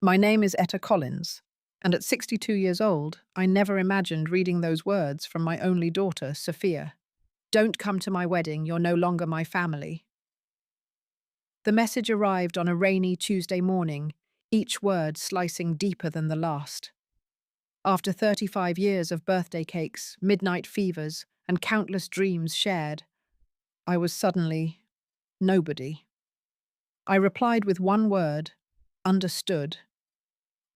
My name is Etta Collins, and at 62 years old, I never imagined reading those words from my only daughter, Sophia. Don't come to my wedding, you're no longer my family. The message arrived on a rainy Tuesday morning, each word slicing deeper than the last. After 35 years of birthday cakes, midnight fevers, and countless dreams shared, I was suddenly nobody. I replied with one word, understood.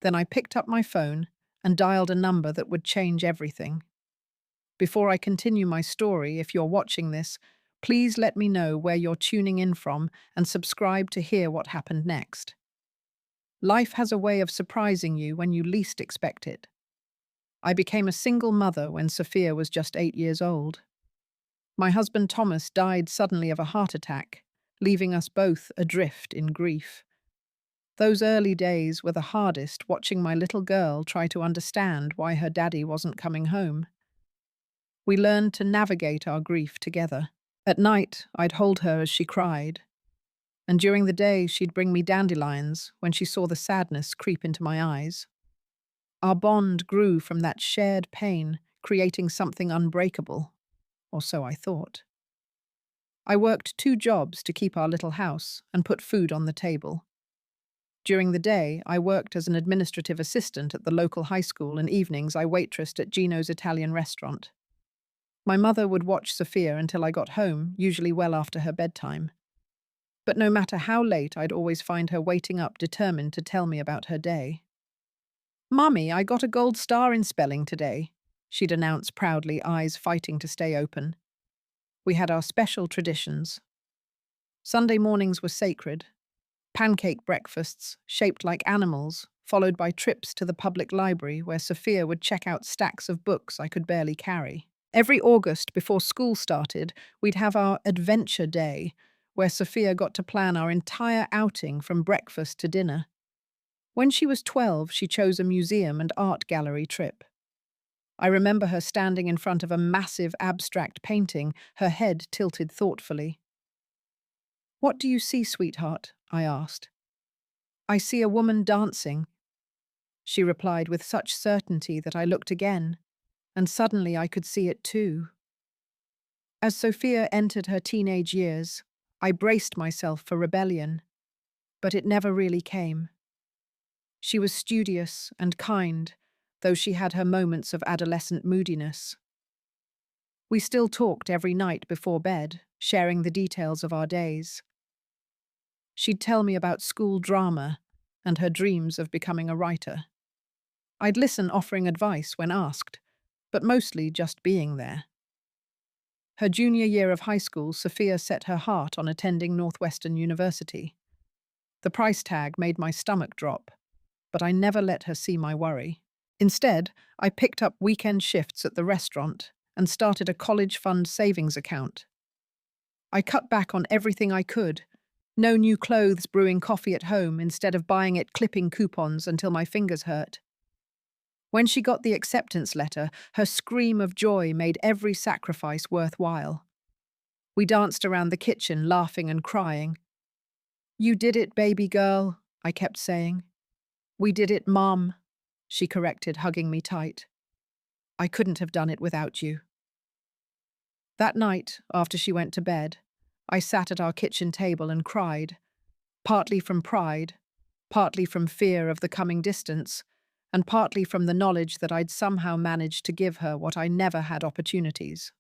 Then I picked up my phone and dialed a number that would change everything. Before I continue my story, if you're watching this, please let me know where you're tuning in from and subscribe to hear what happened next. Life has a way of surprising you when you least expect it. I became a single mother when Sophia was just 8 years old. My husband Thomas died suddenly of a heart attack, leaving us both adrift in grief. Those early days were the hardest, watching my little girl try to understand why her daddy wasn't coming home. We learned to navigate our grief together. At night, I'd hold her as she cried, and during the day she'd bring me dandelions when she saw the sadness creep into my eyes. Our bond grew from that shared pain, creating something unbreakable, or so I thought. I worked 2 jobs to keep our little house and put food on the table. During the day, I worked as an administrative assistant at the local high school, and evenings I waitressed at Gino's Italian restaurant. My mother would watch Sophia until I got home, usually well after her bedtime. But no matter how late, I'd always find her waiting up, determined to tell me about her day. "Mummy, I got a gold star in spelling today," she'd announce proudly, eyes fighting to stay open. We had our special traditions. Sunday mornings were sacred. Pancake breakfasts, shaped like animals, followed by trips to the public library where Sophia would check out stacks of books I could barely carry. Every August, before school started, we'd have our adventure day, where Sophia got to plan our entire outing from breakfast to dinner. When she was 12, she chose a museum and art gallery trip. I remember her standing in front of a massive abstract painting, her head tilted thoughtfully. "What do you see, sweetheart?" I asked. "I see a woman dancing," she replied with such certainty that I looked again, and suddenly I could see it too. As Sophia entered her teenage years, I braced myself for rebellion, but it never really came. She was studious and kind, though she had her moments of adolescent moodiness. We still talked every night before bed, sharing the details of our days. She'd tell me about school drama and her dreams of becoming a writer. I'd listen, offering advice when asked, but mostly just being there. Her junior year of high school, Sophia set her heart on attending Northwestern University. The price tag made my stomach drop, but I never let her see my worry. Instead, I picked up weekend shifts at the restaurant and started a college fund savings account. I cut back on everything I could. No new clothes, brewing coffee at home instead of buying it, clipping coupons until my fingers hurt. When she got the acceptance letter, her scream of joy made every sacrifice worthwhile. We danced around the kitchen, laughing and crying. "You did it, baby girl," I kept saying. "We did it, Mom," she corrected, hugging me tight. "I couldn't have done it without you." That night, after she went to bed, I sat at our kitchen table and cried, partly from pride, partly from fear of the coming distance, and partly from the knowledge that I'd somehow managed to give her what I never had opportunities.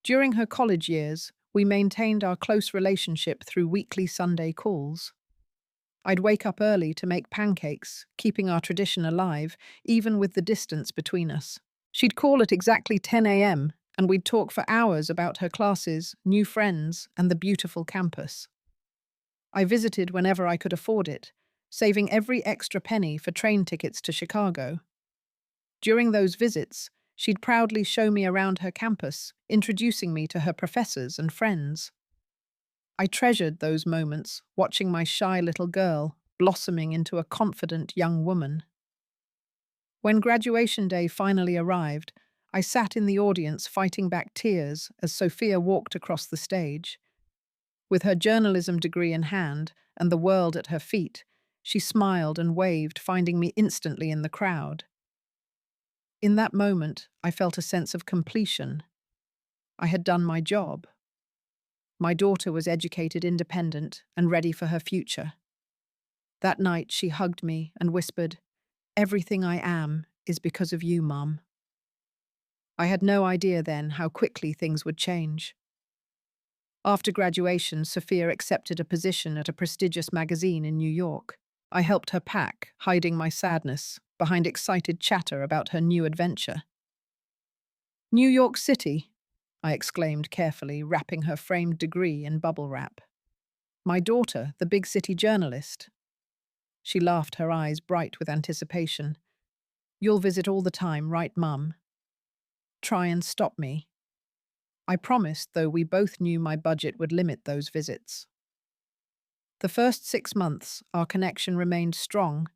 During her college years, we maintained our close relationship through weekly Sunday calls. I'd wake up early to make pancakes, keeping our tradition alive, even with the distance between us. She'd call at exactly 10 a.m., and we'd talk for hours about her classes, new friends, and the beautiful campus. I visited whenever I could afford it, saving every extra penny for train tickets to Chicago. During those visits, she'd proudly show me around her campus, introducing me to her professors and friends. I treasured those moments, watching my shy little girl blossoming into a confident young woman. When graduation day finally arrived, I sat in the audience fighting back tears as Sophia walked across the stage. With her journalism degree in hand and the world at her feet, She smiled and waved, finding me instantly in the crowd. In that moment, I felt a sense of completion. I had done my job. My daughter was educated, independent, and ready for her future. That night, she hugged me and whispered, "Everything I am is because of you, Mum." I had no idea then how quickly things would change. After graduation, Sophia accepted a position at a prestigious magazine in New York. I helped her pack, hiding my sadness behind excited chatter about her new adventure. "New York City," I exclaimed carefully, wrapping her framed degree in bubble wrap. "My daughter, the big city journalist." She laughed, her eyes bright with anticipation. "You'll visit all the time, right, Mum?" Try and stop me. I promised, though we both knew my budget would limit those visits. The first 6 months, our connection remained strong.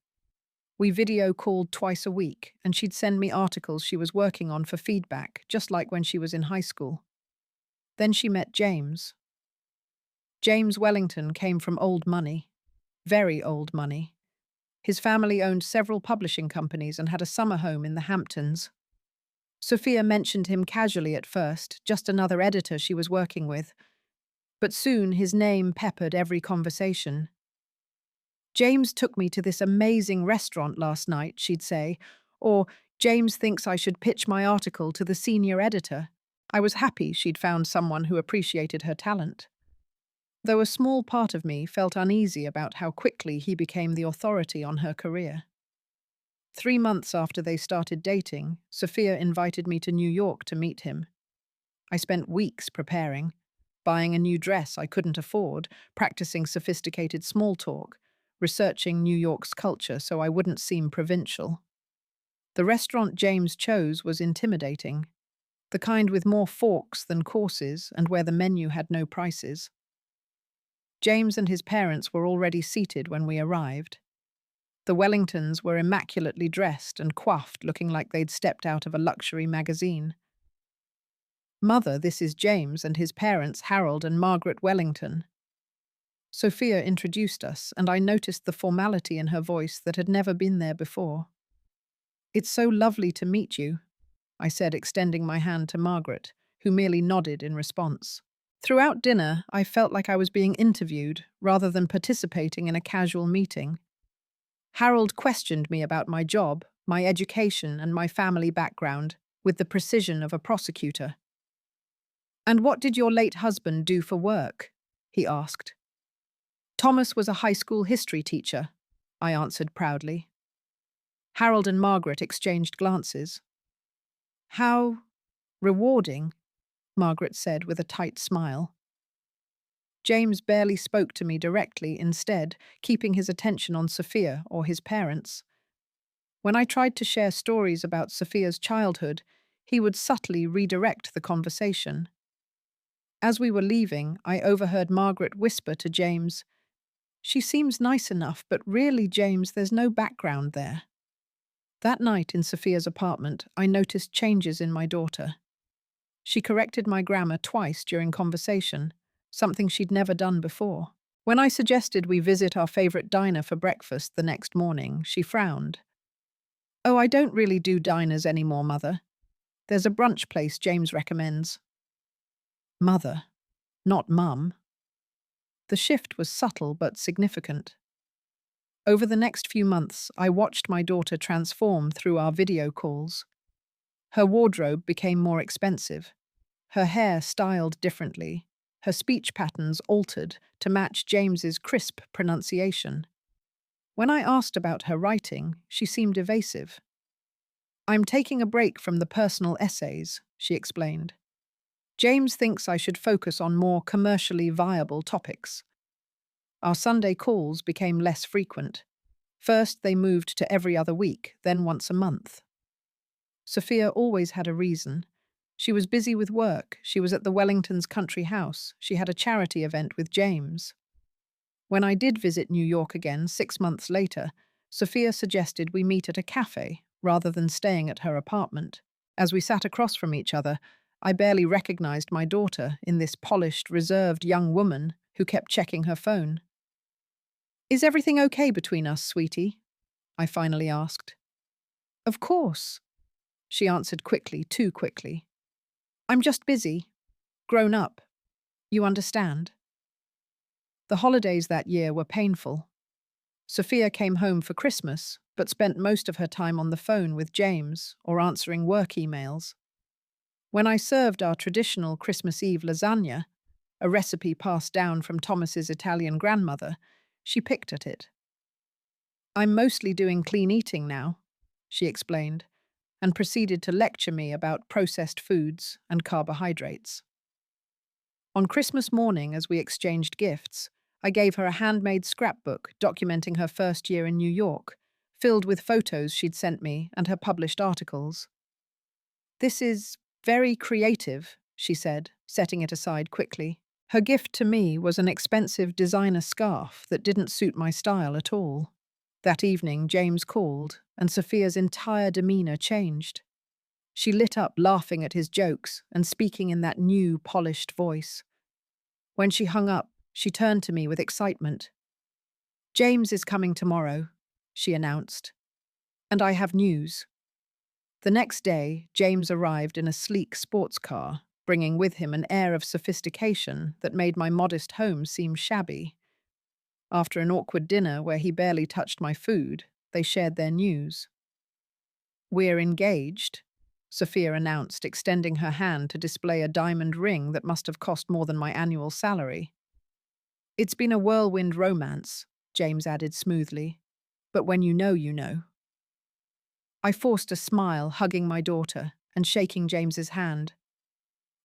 We video called twice a week, and she'd send me articles she was working on for feedback, just like when she was in high school. Then she met James. James Wellington came from old money. Very old money. His family owned several publishing companies and had a summer home in the Hamptons. Sophia mentioned him casually at first, just another editor she was working with. But soon his name peppered every conversation. "James took me to this amazing restaurant last night," she'd say, or "James thinks I should pitch my article to the senior editor." I was happy she'd found someone who appreciated her talent, though a small part of me felt uneasy about how quickly he became the authority on her career. 3 months after they started dating, Sophia invited me to New York to meet him. I spent weeks preparing, buying a new dress I couldn't afford, practicing sophisticated small talk, researching New York's culture so I wouldn't seem provincial. The restaurant James chose was intimidating, the kind with more forks than courses and where the menu had no prices. James and his parents were already seated when we arrived. The Wellingtons were immaculately dressed and coiffed, looking like they'd stepped out of a luxury magazine. "Mother, this is James and his parents, Harold and Margaret Wellington." Sophia introduced us, and I noticed the formality in her voice that had never been there before. "It's so lovely to meet you," I said, extending my hand to Margaret, who merely nodded in response. Throughout dinner, I felt like I was being interviewed rather than participating in a casual meeting. Harold questioned me about my job, my education, and my family background with the precision of a prosecutor. "And what did your late husband do for work?" he asked. "Thomas was a high school history teacher," I answered proudly. Harold and Margaret exchanged glances. "How rewarding," Margaret said with a tight smile. James barely spoke to me directly, instead, keeping his attention on Sophia or his parents. When I tried to share stories about Sophia's childhood, he would subtly redirect the conversation. As we were leaving, I overheard Margaret whisper to James, "She seems nice enough, but really, James, there's no background there." That night in Sophia's apartment, I noticed changes in my daughter. She corrected my grammar twice during conversation, something she'd never done before. When I suggested we visit our favorite diner for breakfast the next morning, she frowned. "Oh, I don't really do diners anymore, Mother. There's a brunch place James recommends." Mother, not Mum. The shift was subtle but significant. Over the next few months, I watched my daughter transform through our video calls. Her wardrobe became more expensive. Her hair styled differently. Her speech patterns altered to match James's crisp pronunciation. When I asked about her writing, she seemed evasive. "I'm taking a break from the personal essays," she explained. "James thinks I should focus on more commercially viable topics." Our Sunday calls became less frequent. First, they moved to every other week, then once a month. Sophia always had a reason. She was busy with work, she was at the Wellingtons' country house, she had a charity event with James. When I did visit New York again 6 months later, Sophia suggested we meet at a cafe rather than staying at her apartment. As we sat across from each other, I barely recognized my daughter in this polished, reserved young woman who kept checking her phone. Is everything okay between us, sweetie? I finally asked. Of course, she answered quickly, too quickly. I'm just busy. Grown up. You understand? The holidays that year were painful. Sophia came home for Christmas, but spent most of her time on the phone with James or answering work emails. When I served our traditional Christmas Eve lasagna, a recipe passed down from Thomas's Italian grandmother, she picked at it. I'm mostly doing clean eating now, she explained, and proceeded to lecture me about processed foods and carbohydrates. On Christmas morning, as we exchanged gifts, I gave her a handmade scrapbook documenting her first year in New York, filled with photos she'd sent me and her published articles. This is very creative, she said, setting it aside quickly. Her gift to me was an expensive designer scarf that didn't suit my style at all. That evening, James called, and Sophia's entire demeanor changed. She lit up laughing at his jokes and speaking in that new, polished voice. When she hung up, she turned to me with excitement. James is coming tomorrow, she announced. And I have news. The next day, James arrived in a sleek sports car, bringing with him an air of sophistication that made my modest home seem shabby. After an awkward dinner where he barely touched my food, they shared their news. We're engaged, Sophia announced, extending her hand to display a diamond ring that must have cost more than my annual salary. It's been a whirlwind romance, James added smoothly, but when you know, you know. I forced a smile, hugging my daughter and shaking James's hand.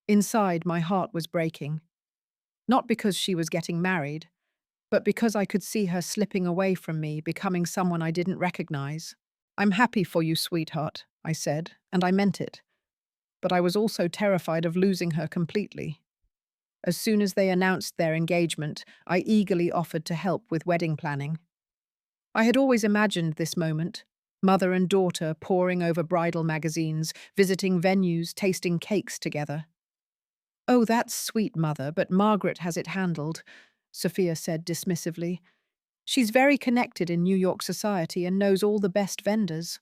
Inside, my heart was breaking. Not because she was getting married, but because I could see her slipping away from me, becoming someone I didn't recognize. I'm happy for you, sweetheart, I said, and I meant it. But I was also terrified of losing her completely. As soon as they announced their engagement, I eagerly offered to help with wedding planning. I had always imagined this moment, mother and daughter poring over bridal magazines, visiting venues, tasting cakes together. Oh, that's sweet, mother, but Margaret has it handled, Sophia said dismissively. She's very connected in New York society and knows all the best vendors.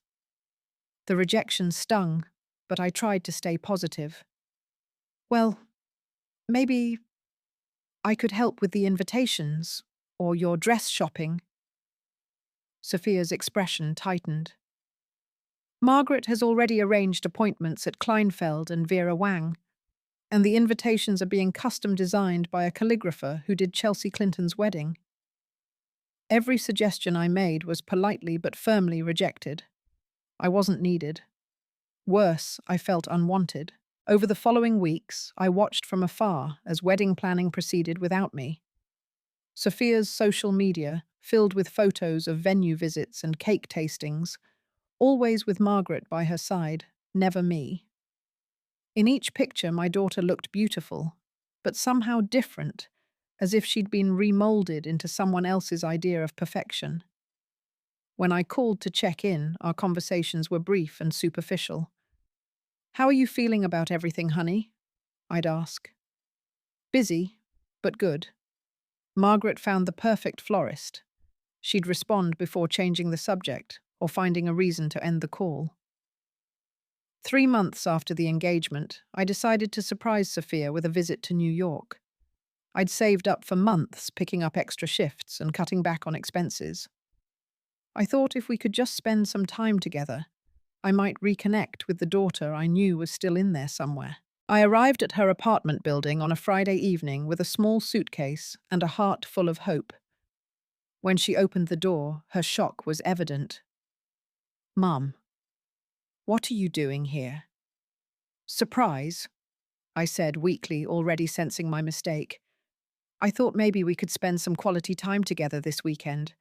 The rejection stung, but I tried to stay positive. Well, maybe I could help with the invitations, or your dress shopping. Sophia's expression tightened. Margaret has already arranged appointments at Kleinfeld and Vera Wang, and the invitations are being custom designed by a calligrapher who did Chelsea Clinton's wedding. Every suggestion I made was politely but firmly rejected. I wasn't needed. Worse, I felt unwanted. Over the following weeks, I watched from afar as wedding planning proceeded without me. Sophia's social media, filled with photos of venue visits and cake tastings, always with Margaret by her side, never me. In each picture, my daughter looked beautiful, but somehow different, as if she'd been remolded into someone else's idea of perfection. When I called to check in, our conversations were brief and superficial. How are you feeling about everything, honey? I'd ask. Busy, but good. Margaret found the perfect florist. She'd respond before changing the subject or finding a reason to end the call. 3 months after the engagement, I decided to surprise Sophia with a visit to New York. I'd saved up for months, picking up extra shifts and cutting back on expenses. I thought if we could just spend some time together, I might reconnect with the daughter I knew was still in there somewhere. I arrived at her apartment building on a Friday evening with a small suitcase and a heart full of hope. When she opened the door, her shock was evident. Mum, what are you doing here? Surprise, I said weakly, already sensing my mistake. I thought maybe we could spend some quality time together this weekend.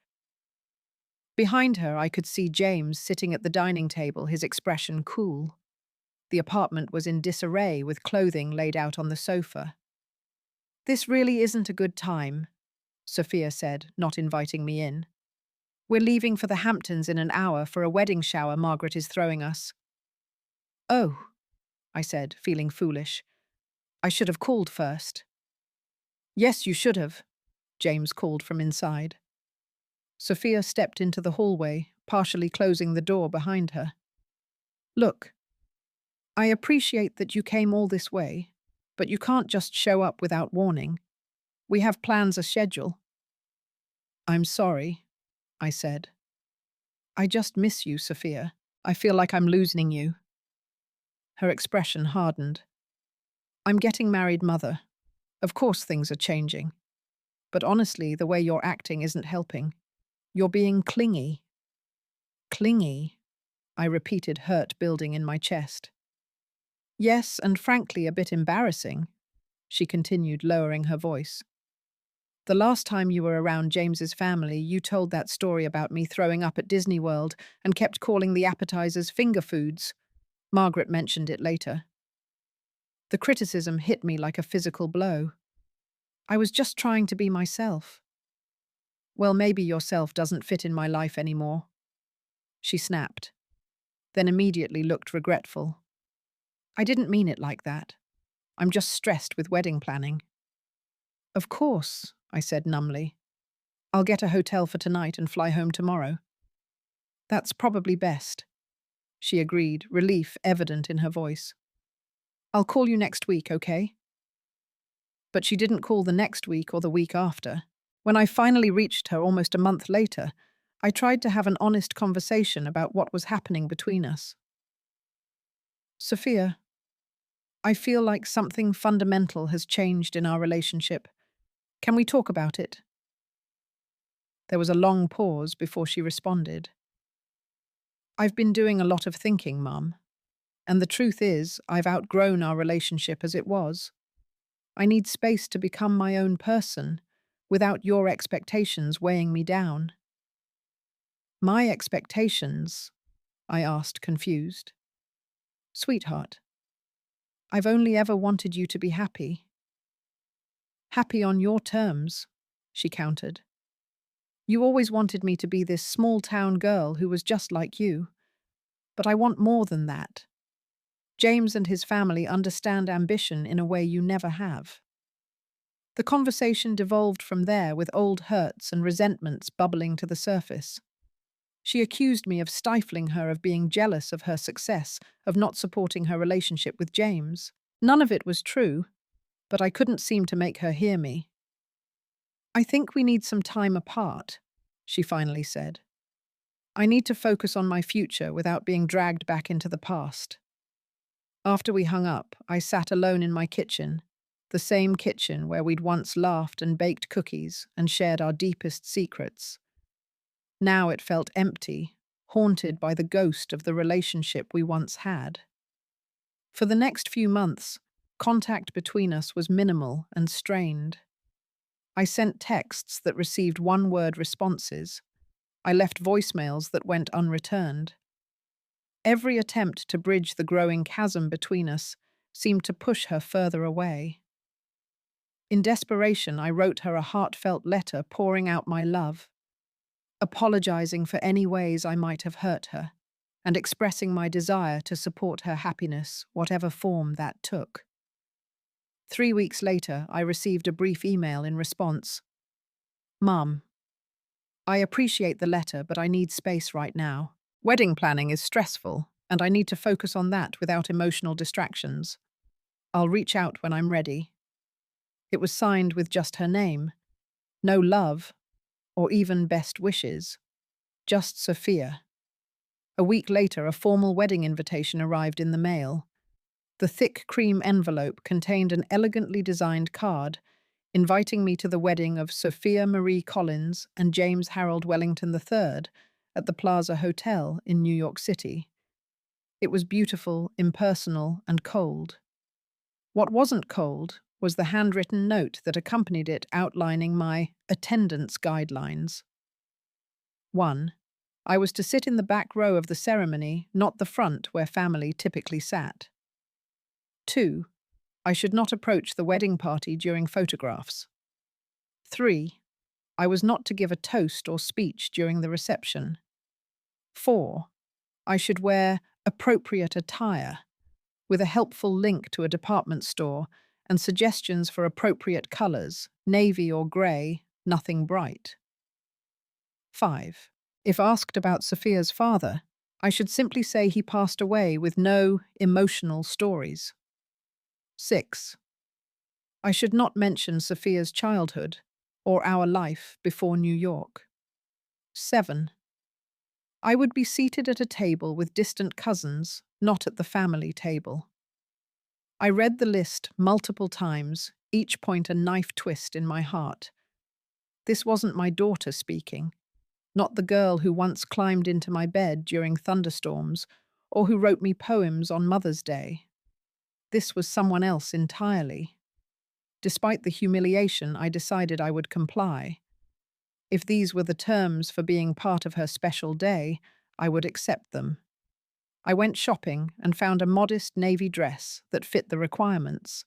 Behind her, I could see James sitting at the dining table, his expression cool. The apartment was in disarray with clothing laid out on the sofa. This really isn't a good time, Sophia said, not inviting me in. We're leaving for the Hamptons in an hour for a wedding shower Margaret is throwing us. Oh, I said, feeling foolish. I should have called first. Yes, you should have, James called from inside. Sophia stepped into the hallway, partially closing the door behind her. Look, I appreciate that you came all this way, but you can't just show up without warning. We have plans a schedule. I'm sorry, I said. I just miss you, Sophia. I feel like I'm losing you. Her expression hardened. I'm getting married, Mother. Of course things are changing. But honestly, the way you're acting isn't helping. You're being clingy. Clingy, I repeated, hurt building in my chest. Yes, and frankly a bit embarrassing, she continued, lowering her voice. The last time you were around James's family, you told that story about me throwing up at Disney World and kept calling the appetizers finger foods. Margaret mentioned it later. The criticism hit me like a physical blow. I was just trying to be myself. Well, maybe yourself doesn't fit in my life anymore. She snapped, then immediately looked regretful. I didn't mean it like that. I'm just stressed with wedding planning. Of course, I said numbly. I'll get a hotel for tonight and fly home tomorrow. That's probably best, she agreed, relief evident in her voice. I'll call you next week, okay? But she didn't call the next week or the week after. When I finally reached her almost a month later, I tried to have an honest conversation about what was happening between us. Sophia, I feel like something fundamental has changed in our relationship. Can we talk about it? There was a long pause before she responded. I've been doing a lot of thinking, Mum. And the truth is, I've outgrown our relationship as it was. I need space to become my own person, without your expectations weighing me down. My expectations? I asked, confused. Sweetheart, I've only ever wanted you to be happy. Happy on your terms, she countered. You always wanted me to be this small-town girl who was just like you. But I want more than that. James and his family understand ambition in a way you never have. The conversation devolved from there with old hurts and resentments bubbling to the surface. She accused me of stifling her, of being jealous of her success, of not supporting her relationship with James. None of it was true, but I couldn't seem to make her hear me. I think we need some time apart, she finally said. I need to focus on my future without being dragged back into the past. After we hung up, I sat alone in my kitchen, the same kitchen where we'd once laughed and baked cookies and shared our deepest secrets. Now it felt empty, haunted by the ghost of the relationship we once had. For the next few months, contact between us was minimal and strained. I sent texts that received one-word responses. I left voicemails that went unreturned. Every attempt to bridge the growing chasm between us seemed to push her further away. In desperation, I wrote her a heartfelt letter pouring out my love, apologizing for any ways I might have hurt her, and expressing my desire to support her happiness, whatever form that took. 3 weeks later, I received a brief email in response. Mum, I appreciate the letter, but I need space right now. Wedding planning is stressful, and I need to focus on that without emotional distractions. I'll reach out when I'm ready. It was signed with just her name. No love, or even best wishes. Just Sophia. A week later, a formal wedding invitation arrived in the mail. The thick cream envelope contained an elegantly designed card inviting me to the wedding of Sophia Marie Collins and James Harold Wellington III at the Plaza Hotel in New York City. It was beautiful, impersonal, and cold. What wasn't cold was the handwritten note that accompanied it outlining my attendance guidelines. 1. I was to sit in the back row of the ceremony, not the front where family typically sat. 2. I should not approach the wedding party during photographs. 3. I was not to give a toast or speech during the reception. 4. I should wear appropriate attire, with a helpful link to a department store and suggestions for appropriate colors, navy or gray, nothing bright. 5. If asked about Sophia's father, I should simply say he passed away with no emotional stories. 6. I should not mention Sophia's childhood or our life before New York. 7. I would be seated at a table with distant cousins, not at the family table. I read the list multiple times, each point a knife twist in my heart. This wasn't my daughter speaking, not the girl who once climbed into my bed during thunderstorms or who wrote me poems on Mother's Day. This was someone else entirely. Despite the humiliation, I decided I would comply. If these were the terms for being part of her special day, I would accept them. I went shopping and found a modest navy dress that fit the requirements.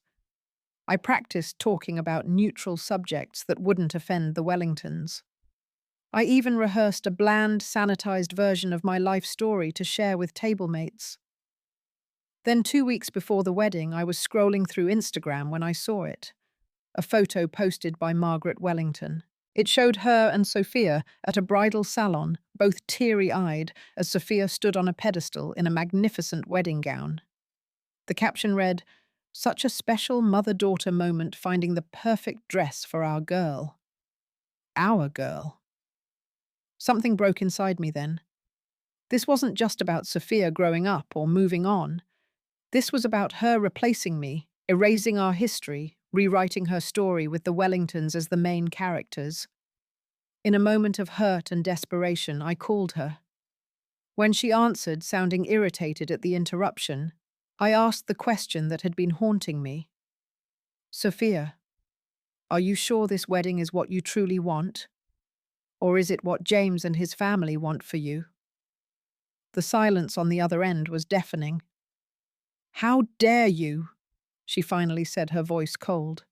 I practiced talking about neutral subjects that wouldn't offend the Wellingtons. I even rehearsed a bland, sanitized version of my life story to share with table mates. Then 2 weeks before the wedding, I was scrolling through Instagram when I saw it. A photo posted by Margaret Wellington. It showed her and Sophia at a bridal salon, both teary-eyed as Sophia stood on a pedestal in a magnificent wedding gown. The caption read, "Such a special mother-daughter moment finding the perfect dress for our girl." Our girl. Something broke inside me then. This wasn't just about Sophia growing up or moving on. This was about her replacing me, erasing our history, rewriting her story with the Wellingtons as the main characters. In a moment of hurt and desperation, I called her. When she answered, sounding irritated at the interruption, I asked the question that had been haunting me. "Sophia, are you sure this wedding is what you truly want? Or is it what James and his family want for you?" The silence on the other end was deafening. "How dare you?" she finally said, her voice cold.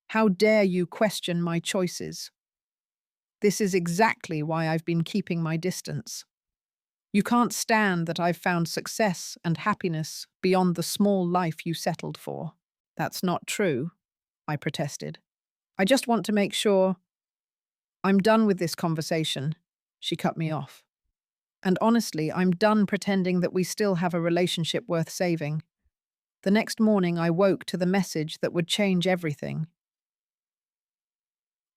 "How dare you question my choices? This is exactly why I've been keeping my distance. You can't stand that I've found success and happiness beyond the small life you settled for." "That's not true," I protested. "I just want to make sure—" "I'm done with this conversation," she cut me off. "And honestly, I'm done pretending that we still have a relationship worth saving." The next morning, I woke to the message that would change everything.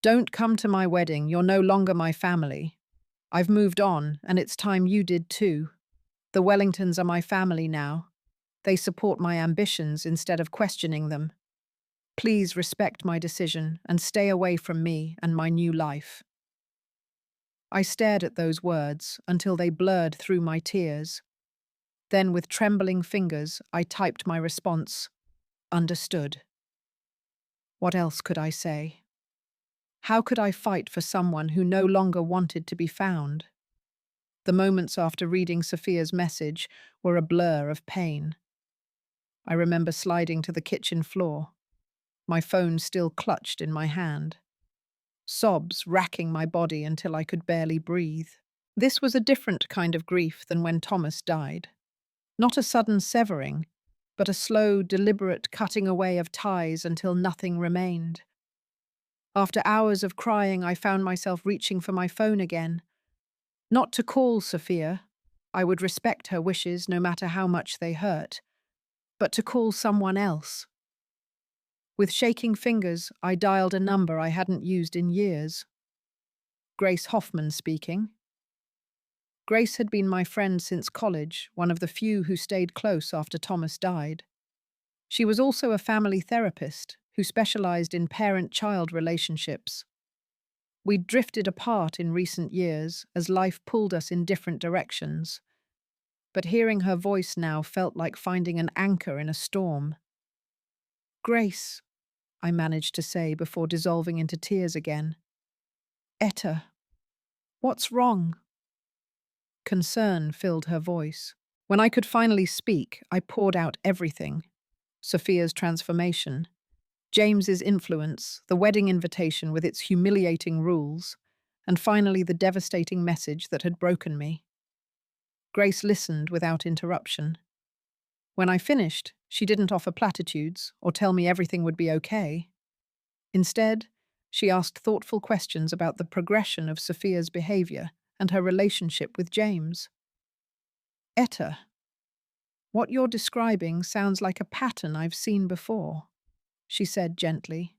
"Don't come to my wedding, you're no longer my family. I've moved on, and it's time you did too. The Wellingtons are my family now. They support my ambitions instead of questioning them. Please respect my decision and stay away from me and my new life." I stared at those words until they blurred through my tears. Then, with trembling fingers, I typed my response, "Understood." What else could I say? How could I fight for someone who no longer wanted to be found? The moments after reading Sophia's message were a blur of pain. I remember sliding to the kitchen floor, my phone still clutched in my hand, sobs racking my body until I could barely breathe. This was a different kind of grief than when Thomas died. Not a sudden severing, but a slow, deliberate cutting away of ties until nothing remained. After hours of crying, I found myself reaching for my phone again. Not to call Sophia, I would respect her wishes no matter how much they hurt, but to call someone else. With shaking fingers, I dialed a number I hadn't used in years. "Grace Hoffman speaking." Grace had been my friend since college, one of the few who stayed close after Thomas died. She was also a family therapist who specialized in parent-child relationships. We'd drifted apart in recent years as life pulled us in different directions, but hearing her voice now felt like finding an anchor in a storm. "Grace," I managed to say before dissolving into tears again. "Etta, what's wrong?" Concern filled her voice. When I could finally speak, I poured out everything. Sophia's transformation, James's influence, the wedding invitation with its humiliating rules, and finally the devastating message that had broken me. Grace listened without interruption. When I finished, she didn't offer platitudes or tell me everything would be okay. Instead, She asked thoughtful questions about the progression of Sophia's behavior and her relationship with James. Etta, what you're describing sounds like a pattern I've seen before, she said gently.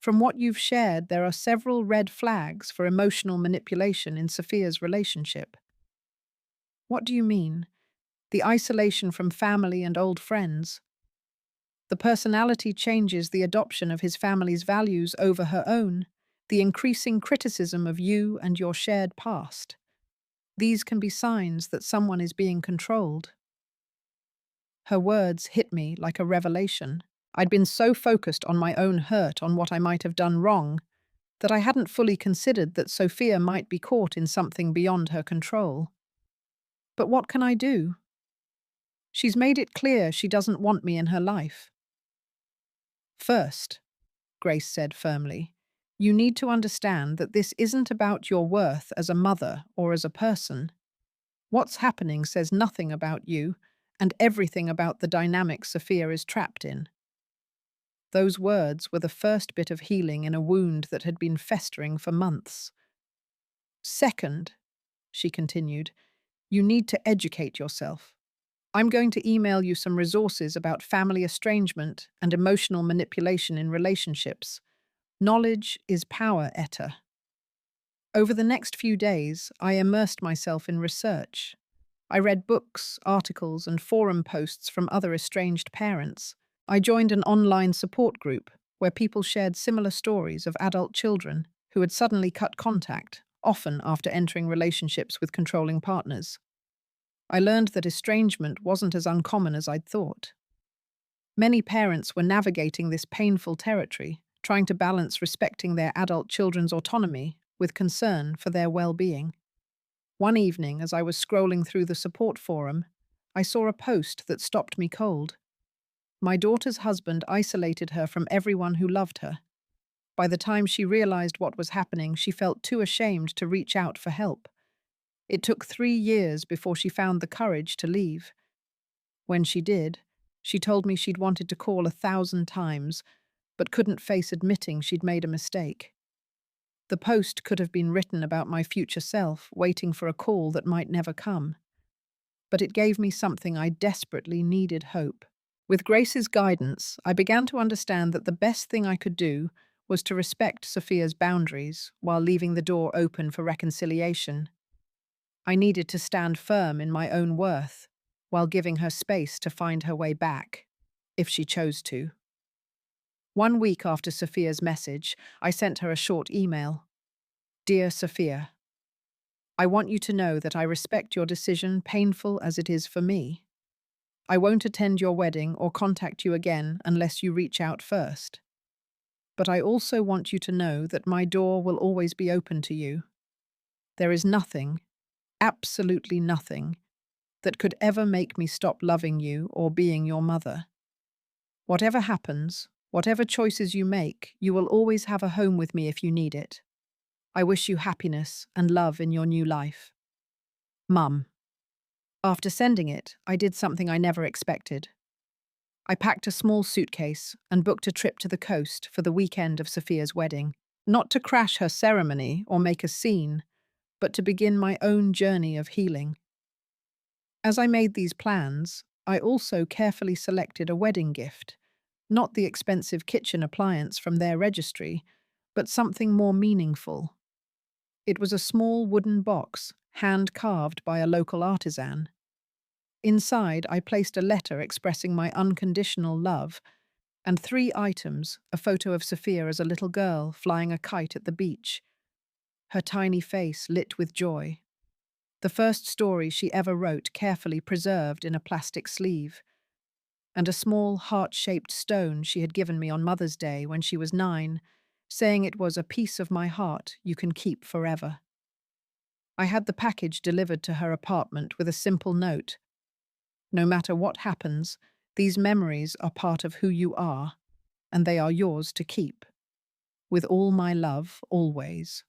From what you've shared, there are several red flags for emotional manipulation in Sophia's relationship. What do you mean? The isolation from family and old friends. The personality changes, the adoption of his family's values over her own, the increasing criticism of you and your shared past. These can be signs that someone is being controlled. Her words hit me like a revelation. I'd been so focused on my own hurt, on what I might have done wrong, that I hadn't fully considered that Sophia might be caught in something beyond her control. But what can I do? She's made it clear she doesn't want me in her life. First, Grace said firmly, you need to understand that this isn't about your worth as a mother or as a person. What's happening says nothing about you and everything about the dynamic Sophia is trapped in. Those words were the first bit of healing in a wound that had been festering for months. Second, she continued, you need to educate yourself. I'm going to email you some resources about family estrangement and emotional manipulation in relationships. Knowledge is power, Etta. Over the next few days, I immersed myself in research. I read books, articles, and forum posts from other estranged parents. I joined an online support group where people shared similar stories of adult children who had suddenly cut contact, often after entering relationships with controlling partners. I learned that estrangement wasn't as uncommon as I'd thought. Many parents were navigating this painful territory, trying to balance respecting their adult children's autonomy with concern for their well-being. One evening, as I was scrolling through the support forum, I saw a post that stopped me cold. My daughter's husband isolated her from everyone who loved her. By the time she realized what was happening, she felt too ashamed to reach out for help. It took 3 years before she found the courage to leave. When she did, she told me she'd wanted to call 1,000 times, but couldn't face admitting she'd made a mistake. The post could have been written about my future self, waiting for a call that might never come. But it gave me something I desperately needed: hope. With Grace's guidance, I began to understand that the best thing I could do was to respect Sophia's boundaries while leaving the door open for reconciliation. I needed to stand firm in my own worth while giving her space to find her way back, if she chose to. 1 week after Sophia's message, I sent her a short email. Dear Sophia, I want you to know that I respect your decision, painful as it is for me. I won't attend your wedding or contact you again unless you reach out first. But I also want you to know that my door will always be open to you. There is nothing, absolutely nothing, that could ever make me stop loving you or being your mother. Whatever happens, whatever choices you make, you will always have a home with me if you need it. I wish you happiness and love in your new life. Mum. After sending it, I did something I never expected. I packed a small suitcase and booked a trip to the coast for the weekend of Sophia's wedding, not to crash her ceremony or make a scene, but to begin my own journey of healing. As I made these plans, I also carefully selected a wedding gift, not the expensive kitchen appliance from their registry, but something more meaningful. It was a small wooden box, hand-carved by a local artisan. Inside, I placed a letter expressing my unconditional love, and 3 items: a photo of Sophia as a little girl flying a kite at the beach, her tiny face lit with joy, the first story she ever wrote carefully preserved in a plastic sleeve, and a small heart-shaped stone she had given me on Mother's Day when she was 9, saying it was a piece of my heart you can keep forever. I had the package delivered to her apartment with a simple note: no matter what happens, these memories are part of who you are, and they are yours to keep. With all my love, always.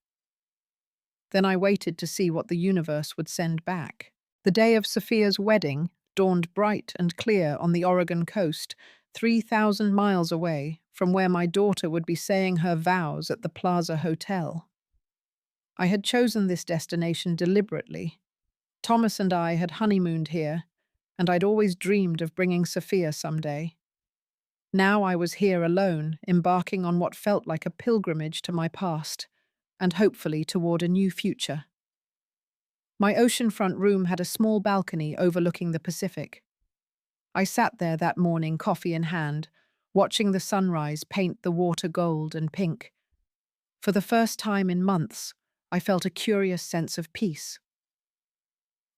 Then I waited to see what the universe would send back. The day of Sophia's wedding dawned bright and clear on the Oregon coast 3,000 miles away from where my daughter would be saying her vows at the Plaza Hotel. I had chosen this destination deliberately. Thomas and I had honeymooned here, and I'd always dreamed of bringing Sophia someday. Now I was here alone, embarking on what felt like a pilgrimage to my past, and hopefully toward a new future. My oceanfront room had a small balcony overlooking the Pacific. I sat there that morning, coffee in hand, watching the sunrise paint the water gold and pink. For the first time in months, I felt a curious sense of peace.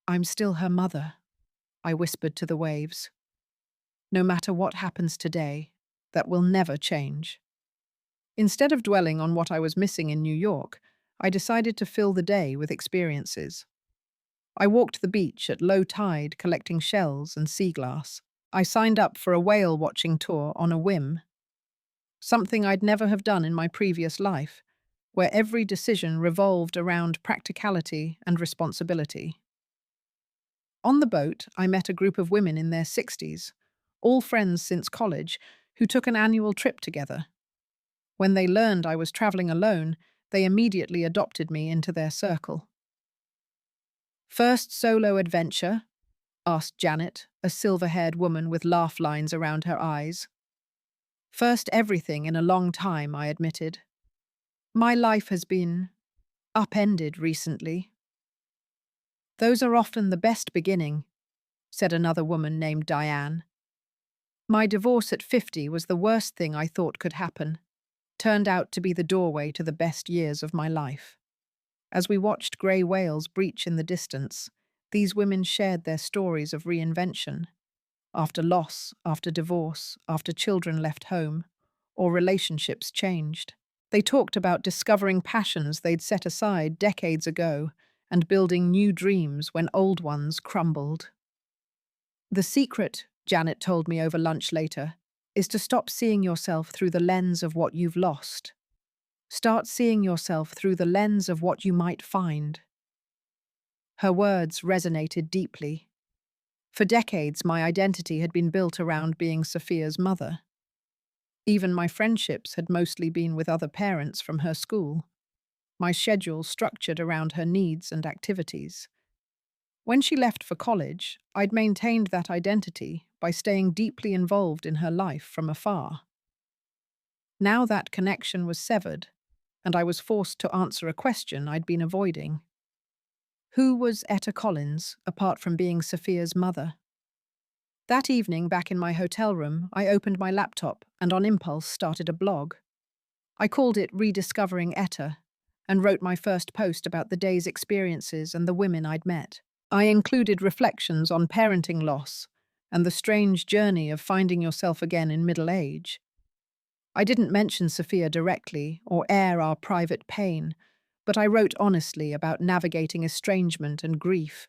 "I'm still her mother," I whispered to the waves. "No matter what happens today, that will never change." Instead of dwelling on what I was missing in New York, I decided to fill the day with experiences. I walked the beach at low tide collecting shells and sea glass. I signed up for a whale watching tour on a whim, something I'd never have done in my previous life, where every decision revolved around practicality and responsibility. On the boat, I met a group of women in their 60s, all friends since college, who took an annual trip together. When they learned I was traveling alone, they immediately adopted me into their circle. "First solo adventure?" asked Janet, a silver-haired woman with laugh lines around her eyes. "First everything in a long time," I admitted. "My life has been upended recently." "Those are often the best beginning," said another woman named Diane. "My divorce at 50 was the worst thing I thought could happen. Turned out to be the doorway to the best years of my life." As we watched grey whales breach in the distance, these women shared their stories of reinvention. After loss, after divorce, after children left home, or relationships changed. They talked about discovering passions they'd set aside decades ago and building new dreams when old ones crumbled. "The secret," Janet told me over lunch later, "is to stop seeing yourself through the lens of what you've lost. Start seeing yourself through the lens of what you might find." Her words resonated deeply. For decades, my identity had been built around being Sophia's mother. Even my friendships had mostly been with other parents from her school, my schedule structured around her needs and activities. When she left for college, I'd maintained that identity by staying deeply involved in her life from afar. Now that connection was severed, and I was forced to answer a question I'd been avoiding. Who was Etta Collins, apart from being Sophia's mother? That evening, back in my hotel room, I opened my laptop and on impulse started a blog. I called it Rediscovering Etta and wrote my first post about the day's experiences and the women I'd met. I included reflections on parenting loss and the strange journey of finding yourself again in middle age. I didn't mention Sophia directly or air our private pain, but I wrote honestly about navigating estrangement and grief.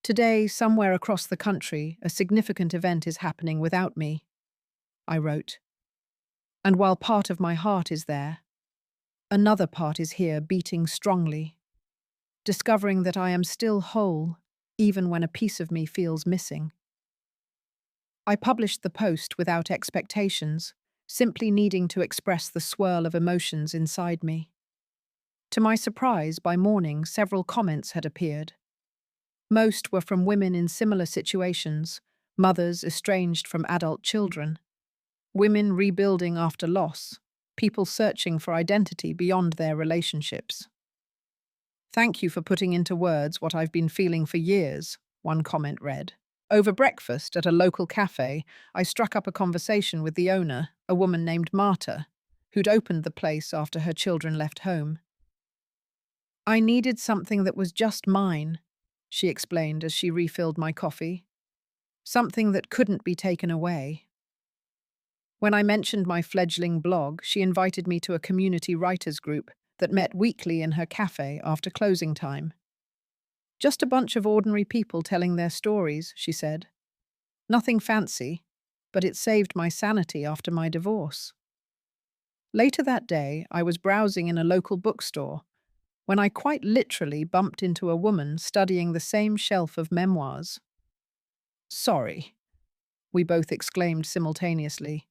"Today, somewhere across the country, a significant event is happening without me," I wrote. "And while part of my heart is there, another part is here beating strongly, discovering that I am still whole, even when a piece of me feels missing." I published the post without expectations, simply needing to express the swirl of emotions inside me. To my surprise, by morning, several comments had appeared. Most were from women in similar situations, mothers estranged from adult children, women rebuilding after loss, people searching for identity beyond their relationships. "Thank you for putting into words what I've been feeling for years," one comment read. Over breakfast at a local cafe, I struck up a conversation with the owner, a woman named Marta, who'd opened the place after her children left home. "I needed something that was just mine," she explained as she refilled my coffee. "Something that couldn't be taken away." When I mentioned my fledgling blog, she invited me to a community writers group that met weekly in her cafe after closing time. "Just a bunch of ordinary people telling their stories," she said. "Nothing fancy, but it saved my sanity after my divorce." Later that day, I was browsing in a local bookstore when I quite literally bumped into a woman studying the same shelf of memoirs. "Sorry," we both exclaimed simultaneously,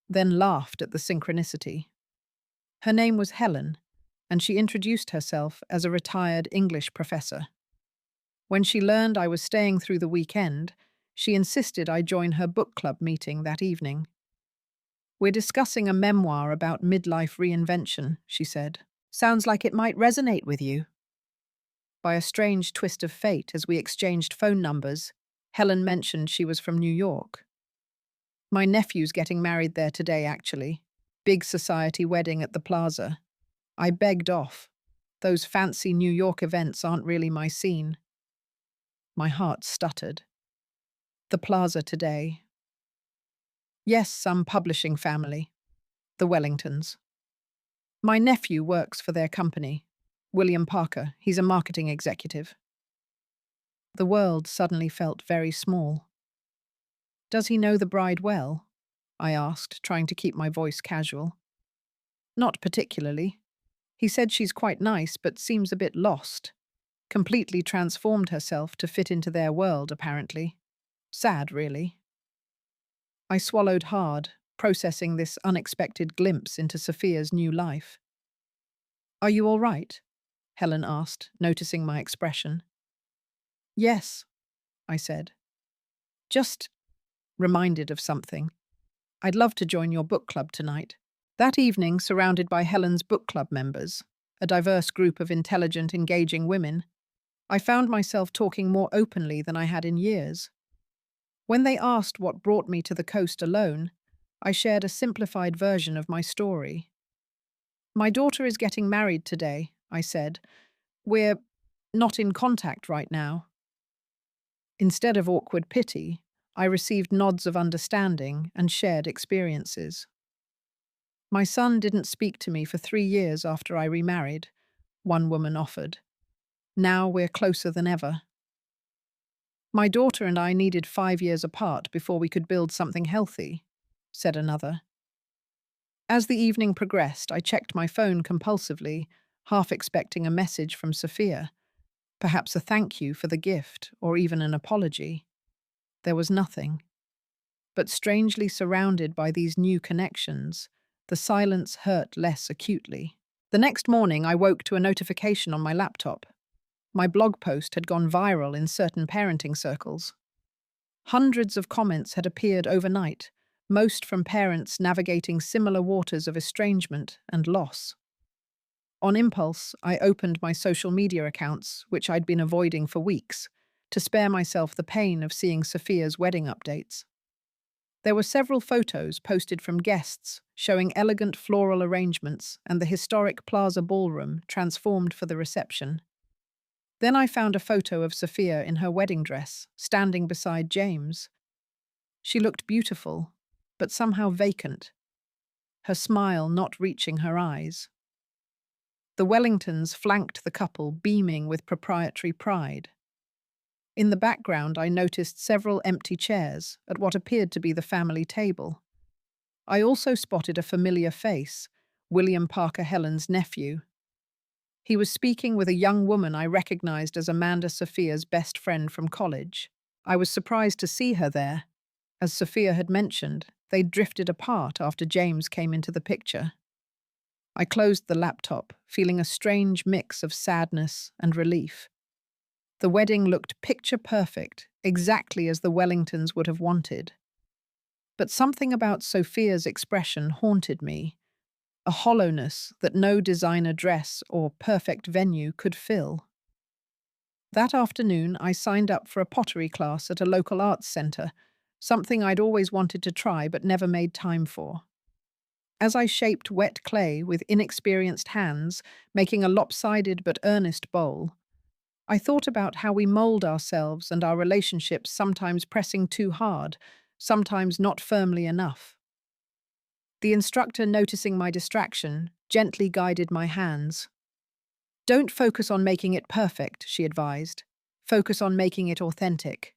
then laughed at the synchronicity. Her name was Helen, and she introduced herself as a retired English professor. When she learned I was staying through the weekend, she insisted I join her book club meeting that evening. "We're discussing a memoir about midlife reinvention," she said. "Sounds like it might resonate with you." By a strange twist of fate, as we exchanged phone numbers, Helen mentioned she was from New York. "My nephew's getting married there today, actually. Big society wedding at the plaza." I begged off. Those fancy New York events aren't really my scene. My heart stuttered. The plaza today. Yes, some publishing family. The Wellingtons. My nephew works for their company. William Parker. He's a marketing executive. The world suddenly felt very small. "Does he know the bride well?" I asked, trying to keep my voice casual. "Not particularly. He said she's quite nice, but seems a bit lost. Completely transformed herself to fit into their world, apparently. Sad, really." I swallowed hard, processing this unexpected glimpse into Sophia's new life. "Are you all right?" Helen asked, noticing my expression. "Yes," I said. "Just reminded of something. I'd love to join your book club tonight." That evening, surrounded by Helen's book club members, a diverse group of intelligent, engaging women, I found myself talking more openly than I had in years. When they asked what brought me to the coast alone, I shared a simplified version of my story. "My daughter is getting married today," I said. "We're not in contact right now." Instead of awkward pity, I received nods of understanding and shared experiences. "My son didn't speak to me for 3 years after I remarried," one woman offered. "Now we're closer than ever." "My daughter and I needed 5 years apart before we could build something healthy," said another. As the evening progressed, I checked my phone compulsively, half expecting a message from Sophia, perhaps a thank you for the gift or even an apology. There was nothing. But strangely surrounded by these new connections, the silence hurt less acutely. The next morning, I woke to a notification on my laptop. My blog post had gone viral in certain parenting circles. Hundreds of comments had appeared overnight, most from parents navigating similar waters of estrangement and loss. On impulse, I opened my social media accounts, which I'd been avoiding for weeks, to spare myself the pain of seeing Sophia's wedding updates. There were several photos posted from guests showing elegant floral arrangements and the historic Plaza Ballroom transformed for the reception. Then I found a photo of Sophia in her wedding dress, standing beside James. She looked beautiful, but somehow vacant, her smile not reaching her eyes. The Wellingtons flanked the couple, beaming with proprietary pride. In the background, I noticed several empty chairs at what appeared to be the family table. I also spotted a familiar face, William Parker Helen's nephew. He was speaking with a young woman I recognized as Amanda Sophia's best friend from college. I was surprised to see her there. As Sophia had mentioned, they'd drifted apart after James came into the picture. I closed the laptop, feeling a strange mix of sadness and relief. The wedding looked picture perfect, exactly as the Wellingtons would have wanted. But something about Sophia's expression haunted me, a hollowness that no designer dress or perfect venue could fill. That afternoon, I signed up for a pottery class at a local arts centre, something I'd always wanted to try but never made time for. As I shaped wet clay with inexperienced hands, making a lopsided but earnest bowl, I thought about how we mold ourselves and our relationships, sometimes pressing too hard, sometimes not firmly enough. The instructor, noticing my distraction, gently guided my hands. "Don't focus on making it perfect," she advised. "Focus on making it authentic."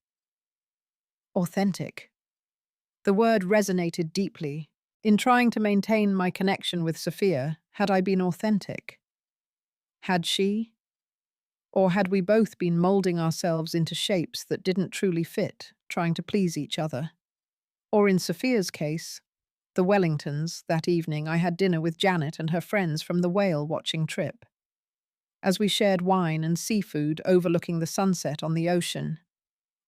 Authentic. The word resonated deeply. In trying to maintain my connection with Sophia, had I been authentic? Had she? Or had we both been molding ourselves into shapes that didn't truly fit, trying to please each other? Or in Sophia's case, the Wellingtons, that evening I had dinner with Janet and her friends from the whale-watching trip. As we shared wine and seafood overlooking the sunset on the ocean,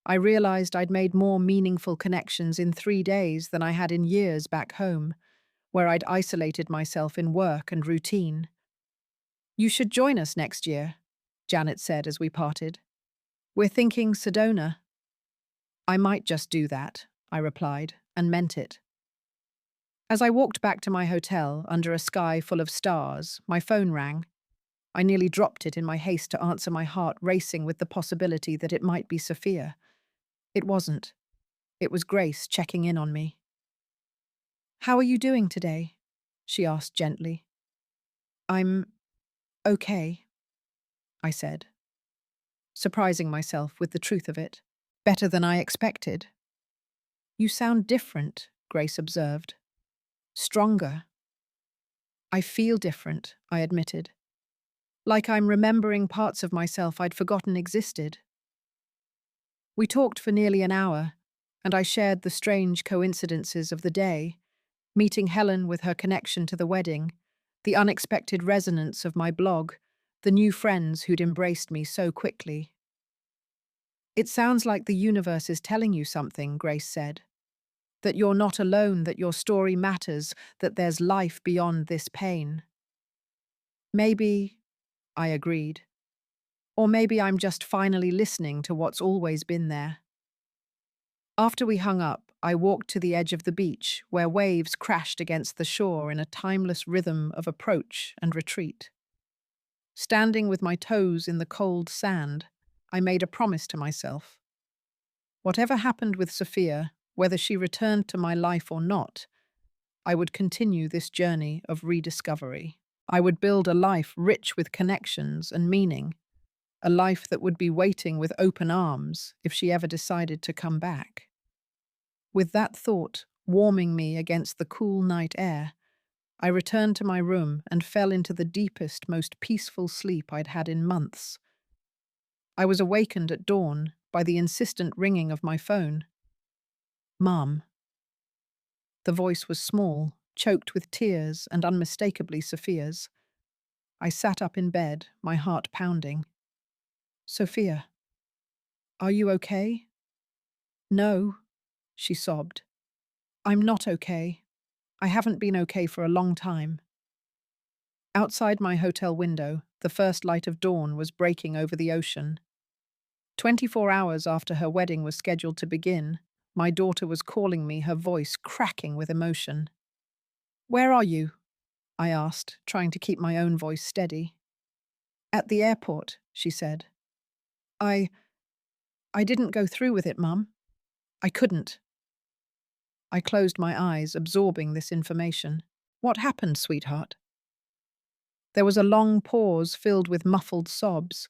I realized I'd made more meaningful connections in 3 days than I had in years back home, where I'd isolated myself in work and routine. "You should join us next year," Janet said as we parted. "We're thinking Sedona." "I might just do that," I replied, and meant it. As I walked back to my hotel under a sky full of stars, my phone rang. I nearly dropped it in my haste to answer, my heart racing with the possibility that it might be Sophia. It wasn't. It was Grace checking in on me. "How are you doing today?" she asked gently. "I'm okay," I said, surprising myself with the truth of it. "Better than I expected." "You sound different," Grace observed. "Stronger." "I feel different," I admitted. "Like I'm remembering parts of myself I'd forgotten existed." We talked for nearly an hour, and I shared the strange coincidences of the day, meeting Helen with her connection to the wedding, the unexpected resonance of my blog, the new friends who'd embraced me so quickly. "It sounds like the universe is telling you something," Grace said. "That you're not alone, that your story matters, that there's life beyond this pain." "Maybe," I agreed. "Or maybe I'm just finally listening to what's always been there." After we hung up, I walked to the edge of the beach, where waves crashed against the shore in a timeless rhythm of approach and retreat. Standing with my toes in the cold sand, I made a promise to myself. Whatever happened with Sophia, whether she returned to my life or not, I would continue this journey of rediscovery. I would build a life rich with connections and meaning, a life that would be waiting with open arms if she ever decided to come back. With that thought warming me against the cool night air, I returned to my room and fell into the deepest, most peaceful sleep I'd had in months. I was awakened at dawn by the insistent ringing of my phone. "Mum." The voice was small, choked with tears and unmistakably Sophia's. I sat up in bed, my heart pounding. "Sophia, are you okay?" "No," she sobbed. "I'm not okay. I haven't been okay for a long time." Outside my hotel window, the first light of dawn was breaking over the ocean. 24 hours after her wedding was scheduled to begin, my daughter was calling me, her voice cracking with emotion. "Where are you?" I asked, trying to keep my own voice steady. "At the airport," she said. I I didn't go through with it, Mum. I couldn't." I closed my eyes, absorbing this information. "What happened, sweetheart?" There was a long pause filled with muffled sobs.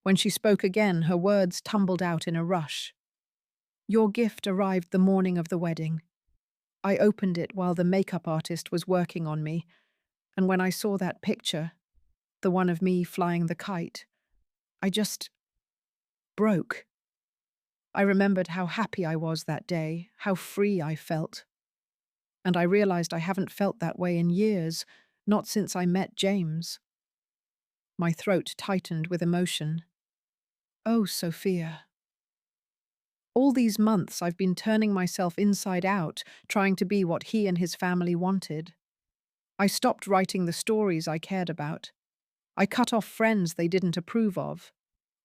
When she spoke again, her words tumbled out in a rush. "Your gift arrived the morning of the wedding. I opened it while the makeup artist was working on me, and when I saw that picture, the one of me flying the kite, I just broke. I remembered how happy I was that day, how free I felt. And I realized I haven't felt that way in years, not since I met James." My throat tightened with emotion. "Oh, Sophia. All these months I've been turning myself inside out, trying to be what he and his family wanted. I stopped writing the stories I cared about. I cut off friends they didn't approve of.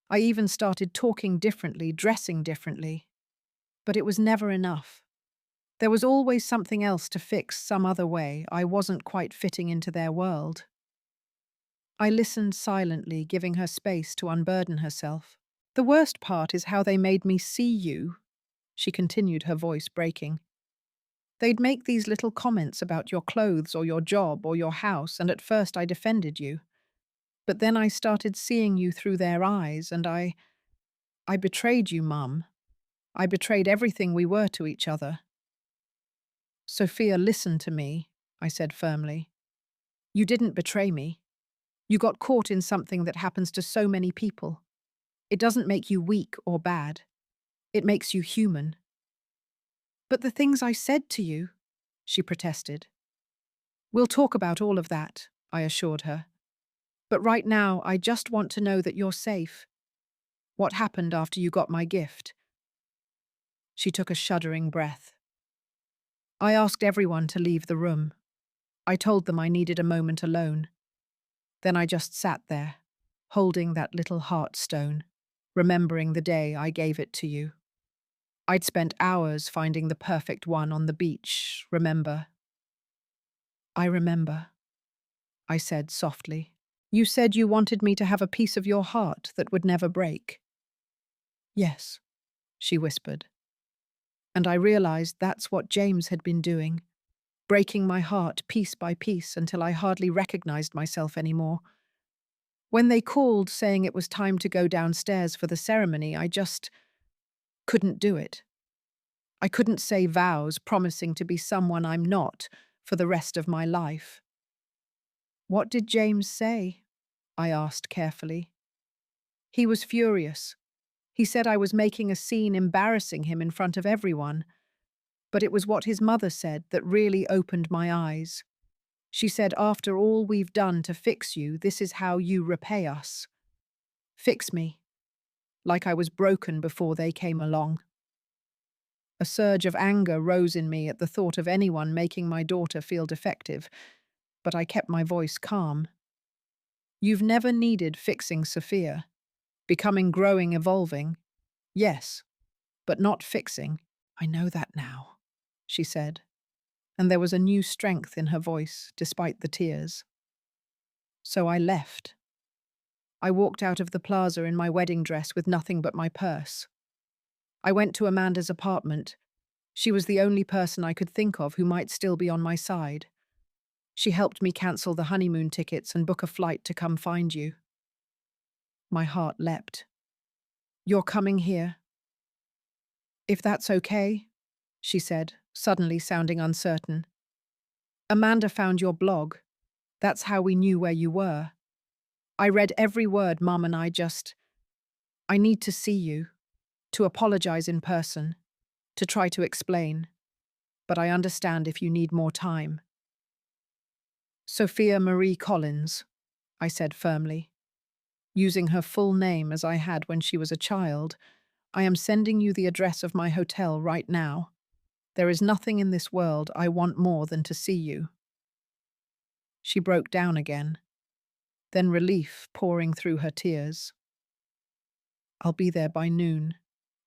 I even started talking differently, dressing differently. But it was never enough. There was always something else to fix some other way. I wasn't quite fitting into their world." I listened silently, giving her space to unburden herself. "The worst part is how they made me see you," she continued, her voice breaking. "They'd make these little comments about your clothes or your job or your house, and at first I defended you. But then I started seeing you through their eyes, and I betrayed you, Mum. I betrayed everything we were to each other." "Sophia, listen to me," I said firmly. "You didn't betray me. You got caught in something that happens to so many people. It doesn't make you weak or bad. It makes you human." But the things I said to you, she protested. We'll talk about all of that, I assured her. But right now, I just want to know that you're safe. What happened after you got my gift? She took a shuddering breath. I asked everyone to leave the room. I told them I needed a moment alone. Then I just sat there, holding that little heart stone, remembering the day I gave it to you. I'd spent hours finding the perfect one on the beach, remember? I remember, I said softly. You said you wanted me to have a piece of your heart that would never break. Yes, she whispered. And I realized that's what James had been doing, breaking my heart piece by piece until I hardly recognized myself anymore. When they called saying it was time to go downstairs for the ceremony, I just couldn't do it. I couldn't say vows promising to be someone I'm not for the rest of my life. What did James say? I asked carefully. He was furious. He said I was making a scene embarrassing him in front of everyone. But it was what his mother said that really opened my eyes. She said, after all we've done to fix you, this is how you repay us. Fix me, like I was broken before they came along. A surge of anger rose in me at the thought of anyone making my daughter feel defective, but I kept my voice calm. You've never needed fixing Sophia. Becoming, growing, evolving. Yes, but not fixing. I know that now, she said, and there was a new strength in her voice, despite the tears. So I left. I walked out of the plaza in my wedding dress with nothing but my purse. I went to Amanda's apartment. She was the only person I could think of who might still be on my side. She helped me cancel the honeymoon tickets and book a flight to come find you. My heart leapt. You're coming here? If that's okay, she said, suddenly sounding uncertain. Amanda found your blog. That's how we knew where you were. I read every word, Mum, and I need to see you, to apologize in person, to try to explain. But I understand if you need more time. Sophia Marie Collins, I said firmly. Using her full name as I had when she was a child, I am sending you the address of my hotel right now. There is nothing in this world I want more than to see you. She broke down again, then relief pouring through her tears. I'll be there by noon,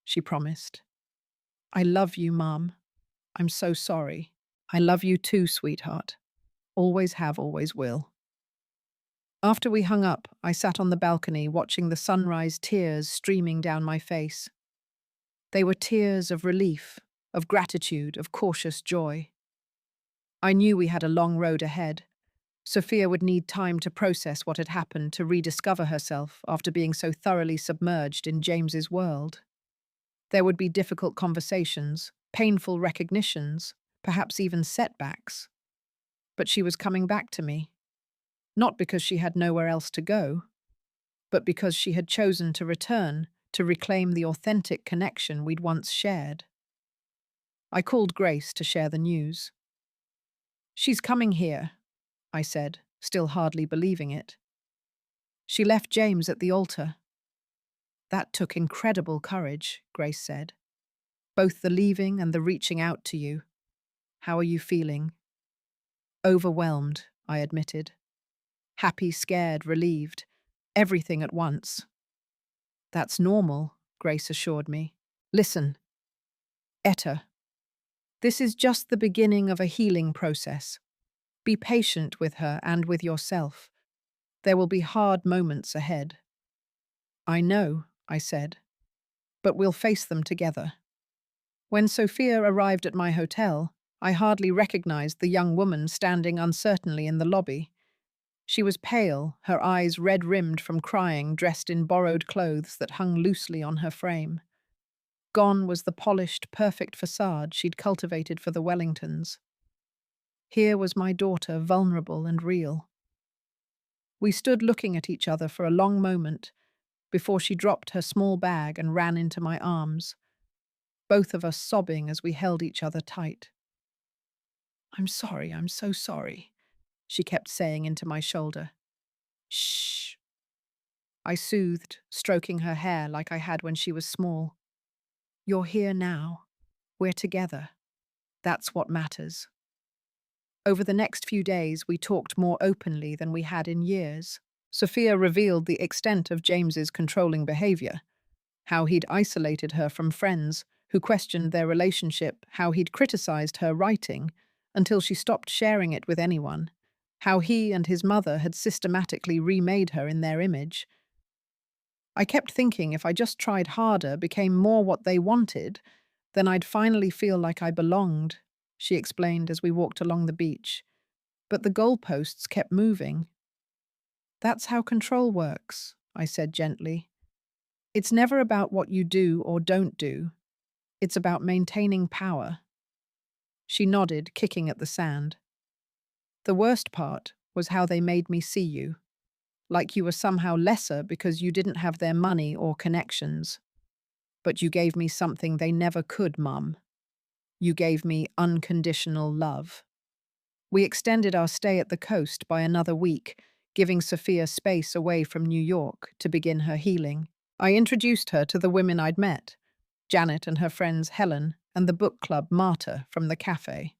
she promised. I love you, Mum. I'm so sorry. I love you too, sweetheart. Always have, always will. After we hung up, I sat on the balcony watching the sunrise, tears streaming down my face. They were tears of relief, of gratitude, of cautious joy. I knew we had a long road ahead. Sophia would need time to process what had happened, to rediscover herself after being so thoroughly submerged in James's world. There would be difficult conversations, painful recognitions, perhaps even setbacks. But she was coming back to me. Not because she had nowhere else to go, but because she had chosen to return to reclaim the authentic connection we'd once shared. I called Grace to share the news. She's coming here, I said, still hardly believing it. She left James at the altar. That took incredible courage, Grace said. Both the leaving and the reaching out to you. How are you feeling? Overwhelmed, I admitted. Happy, scared, relieved. Everything at once. That's normal, Grace assured me. Listen, Etta, this is just the beginning of a healing process. Be patient with her and with yourself. There will be hard moments ahead. I know, I said, but we'll face them together. When Sophia arrived at my hotel, I hardly recognized the young woman standing uncertainly in the lobby. She was pale, her eyes red-rimmed from crying, dressed in borrowed clothes that hung loosely on her frame. Gone was the polished, perfect facade she'd cultivated for the Wellingtons. Here was my daughter, vulnerable and real. We stood looking at each other for a long moment before she dropped her small bag and ran into my arms. both of us sobbing as we held each other tight. I'm sorry, I'm so sorry, she kept saying into my shoulder. Shh, I soothed, stroking her hair like I had when she was small. You're here now. We're together. That's what matters. Over the next few days, we talked more openly than we had in years. Sophia revealed the extent of James's controlling behavior, how he'd isolated her from friends who questioned their relationship, how he'd criticized her writing until she stopped sharing it with anyone, how he and his mother had systematically remade her in their image. I kept thinking if I just tried harder, became more what they wanted, then I'd finally feel like I belonged, she explained as we walked along the beach. But the goalposts kept moving. That's how control works, I said gently. It's never about what you do or don't do. It's about maintaining power. She nodded, kicking at the sand. The worst part was how they made me see you, like you were somehow lesser because you didn't have their money or connections. But you gave me something they never could, Mum. You gave me unconditional love. We extended our stay at the coast by another week, giving Sophia space away from New York to begin her healing. I introduced her to the women I'd met, Janet and her friends Helen and the book club Marta from the cafe.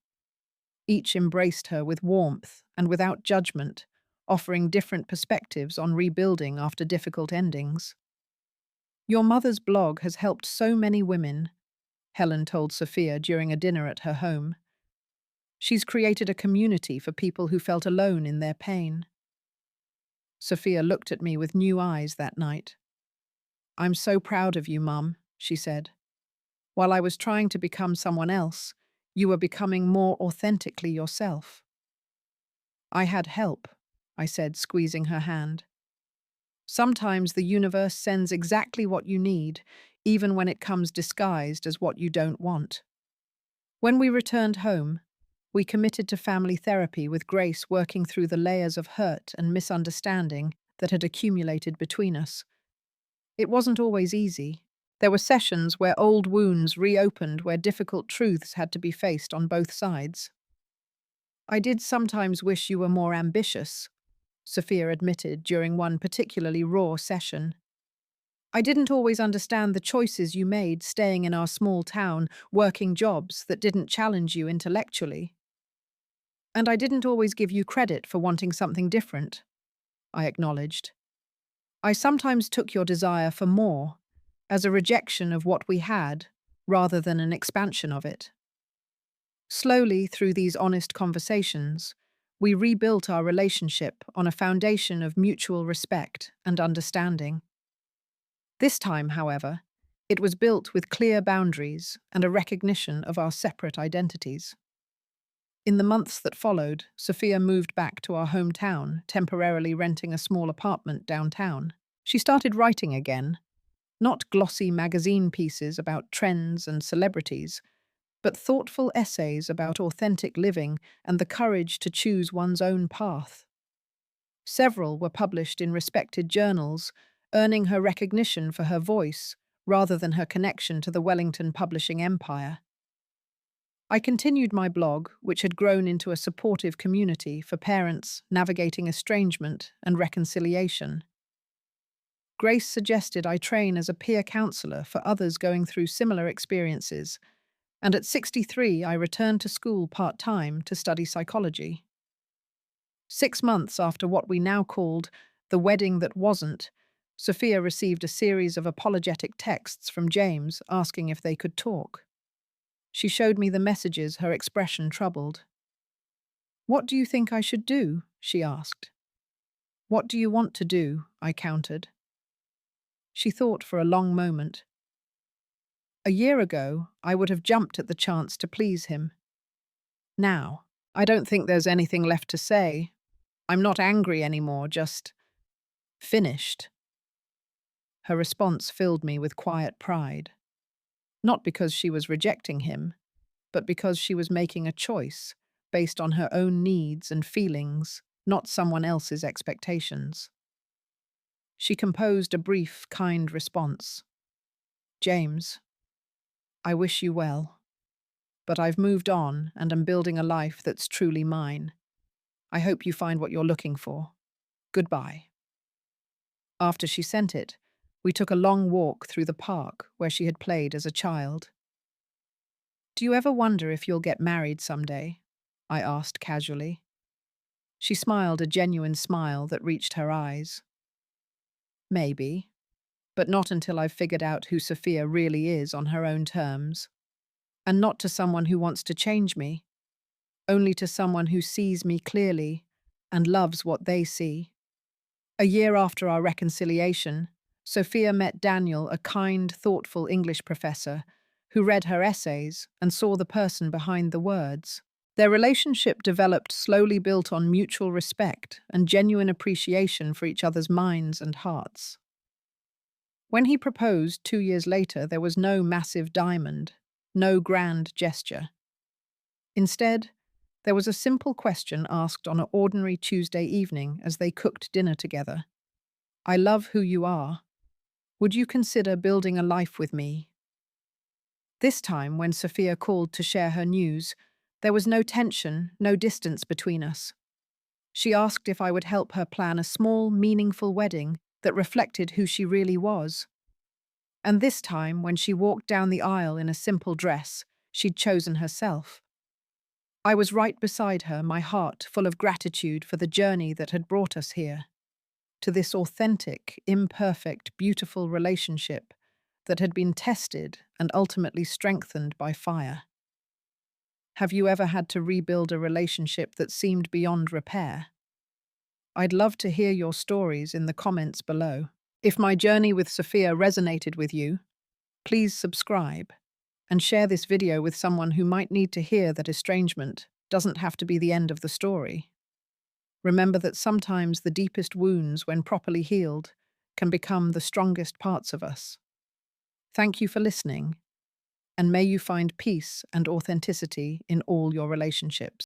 Each embraced her with warmth and without judgment, offering different perspectives on rebuilding after difficult endings. Your mother's blog has helped so many women, Helen told Sophia during a dinner at her home. She's created a community for people who felt alone in their pain. Sophia looked at me with new eyes that night. I'm so proud of you, Mum, she said. While I was trying to become someone else, you were becoming more authentically yourself. I had help, I said, squeezing her hand. Sometimes the universe sends exactly what you need, even when it comes disguised as what you don't want. When we returned home, we committed to family therapy with Grace working through the layers of hurt and misunderstanding that had accumulated between us. It wasn't always easy. There were sessions where old wounds reopened, where difficult truths had to be faced on both sides. I did sometimes wish you were more ambitious, Sophia admitted during one particularly raw session. I didn't always understand the choices you made staying in our small town, working jobs that didn't challenge you intellectually. And I didn't always give you credit for wanting something different, I acknowledged. I sometimes took your desire for more as a rejection of what we had rather than an expansion of it. Slowly, through these honest conversations, we rebuilt our relationship on a foundation of mutual respect and understanding. This time, however, it was built with clear boundaries and a recognition of our separate identities. In the months that followed, Sophia moved back to our hometown, temporarily renting a small apartment downtown. She started writing again, not glossy magazine pieces about trends and celebrities, but thoughtful essays about authentic living and the courage to choose one's own path. Several were published in respected journals, earning her recognition for her voice rather than her connection to the Wellington publishing empire. I continued my blog, which had grown into a supportive community for parents navigating estrangement and reconciliation. Grace suggested I train as a peer counselor for others going through similar experiences, and at 63 I returned to school part-time to study psychology. 6 months after what we now called the wedding that wasn't, Sophia received a series of apologetic texts from James asking if they could talk. She showed me the messages, her expression troubled. "What do you think I should do?" she asked. "What do you want to do?" I countered. She thought for a long moment. A year ago, I would have jumped at the chance to please him. Now, I don't think there's anything left to say. I'm not angry anymore, just finished. Her response filled me with quiet pride. Not because she was rejecting him, but because she was making a choice based on her own needs and feelings, not someone else's expectations. She composed a brief, kind response. "James, I wish you well. But I've moved on and am building a life that's truly mine. I hope you find what you're looking for. Goodbye. After she sent it, we took a long walk through the park where she had played as a child. Do you ever wonder if you'll get married someday? I asked casually. She smiled a genuine smile that reached her eyes. Maybe, but not until I've figured out who Sophia really is on her own terms. And not to someone who wants to change me, only to someone who sees me clearly and loves what they see. A year after our reconciliation, Sophia met Daniel, a kind, thoughtful English professor, who read her essays and saw the person behind the words. Their relationship developed slowly, built on mutual respect and genuine appreciation for each other's minds and hearts. When he proposed 2 years later, there was no massive diamond, no grand gesture. Instead, there was a simple question asked on an ordinary Tuesday evening as they cooked dinner together. I love who you are. Would you consider building a life with me? This time, when Sophia called to share her news, there was no tension, no distance between us. She asked if I would help her plan a small, meaningful wedding that reflected who she really was. And this time, when she walked down the aisle in a simple dress she'd chosen herself, I was right beside her, my heart full of gratitude for the journey that had brought us here, to this authentic, imperfect, beautiful relationship that had been tested and ultimately strengthened by fire. Have you ever had to rebuild a relationship that seemed beyond repair? I'd love to hear your stories in the comments below. If my journey with Sophia resonated with you, please subscribe and share this video with someone who might need to hear that estrangement doesn't have to be the end of the story. Remember that sometimes the deepest wounds, when properly healed, can become the strongest parts of us. Thank you for listening, and may you find peace and authenticity in all your relationships.